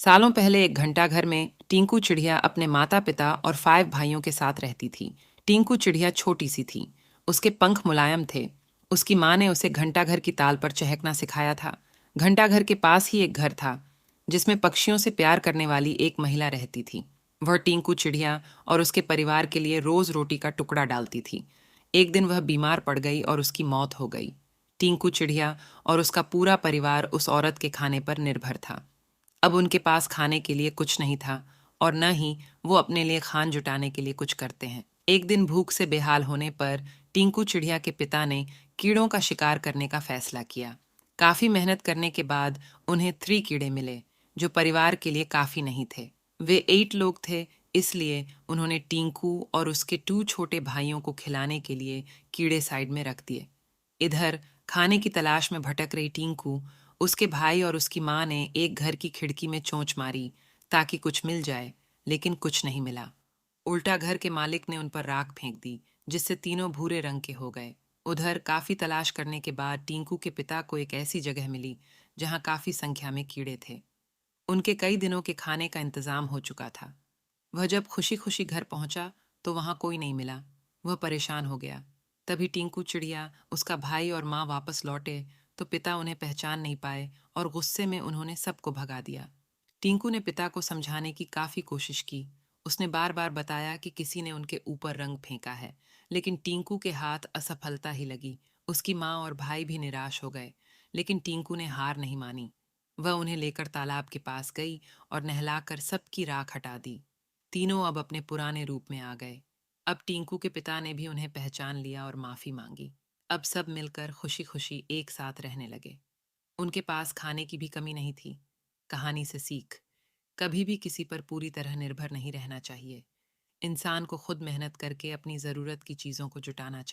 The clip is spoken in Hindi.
सालों पहले एक घंटाघर में टिंकू चिड़िया अपने माता पिता और 5 भाइयों के साथ रहती थी। टिंकू चिड़िया छोटी सी थी। उसके पंख मुलायम थे। उसकी माँ ने उसे घंटाघर की ताल पर चहकना सिखाया था। घंटाघर के पास ही एक घर था जिसमें पक्षियों से प्यार करने वाली एक महिला रहती थी। वह टिंकू चिड़िया और उसके परिवार के लिए रोज रोटी का टुकड़ा डालती थी। एक दिन वह बीमार पड़ गई और उसकी मौत हो गई। टिंकू चिड़िया और उसका पूरा परिवार उस औरत के खाने पर निर्भर था। अब उनके पास खाने के लिए कुछ नहीं था और न ही वो अपने लिए खान जुटाने के लिए कुछ करते हैं। एक दिन भूख से बेहाल होने पर टिंकू चिड़िया के पिता ने कीड़ों का शिकार करने का फैसला किया। काफी मेहनत करने के बाद उन्हें 3 कीड़े मिले जो परिवार के लिए काफी नहीं थे। वे 8 लोग थे, इसलिए उन्होंने टिंकू और उसके 2 छोटे भाइयों को खिलाने के लिए कीड़े साइड में रख दिए। इधर खाने की तलाश में भटक रही टिंकू, उसके भाई और उसकी माँ ने एक घर की खिड़की में चोंच मारी ताकि कुछ मिल जाए, लेकिन कुछ नहीं मिला। उल्टा घर के मालिक ने उन पर राख फेंक दी, जिससे तीनों भूरे रंग के हो गए। उधर काफी तलाश करने के बाद टिंकू के पिता को एक ऐसी जगह मिली जहां काफी संख्या में कीड़े थे। उनके कई दिनों के खाने का इंतजाम हो चुका था। वह जब खुशी खुशी घर पहुंचा तो वहां कोई नहीं मिला। वह परेशान हो गया। तभी टिंकू चिड़िया, उसका भाई और माँ वापस लौटे तो पिता उन्हें पहचान नहीं पाए और गुस्से में उन्होंने सबको भगा दिया। टिंकू ने पिता को समझाने की काफी कोशिश की। उसने बार बार बताया कि किसी ने उनके ऊपर रंग फेंका है, लेकिन टिंकू के हाथ असफलता ही लगी। उसकी माँ और भाई भी निराश हो गए, लेकिन टिंकू ने हार नहीं मानी। वह उन्हें लेकर तालाब के पास गई और नहलाकर सबकी राख हटा दी। तीनों अब अपने पुराने रूप में आ गए। अब टिंकू के पिता ने भी उन्हें पहचान लिया और माफी मांगी। अब सब मिलकर खुशी खुशी एक साथ रहने लगे। उनके पास खाने की भी कमी नहीं थी। कहानी से सीख: कभी भी किसी पर पूरी तरह निर्भर नहीं रहना चाहिए। इंसान को खुद मेहनत करके अपनी ज़रूरत की चीज़ों को जुटाना चाहिए।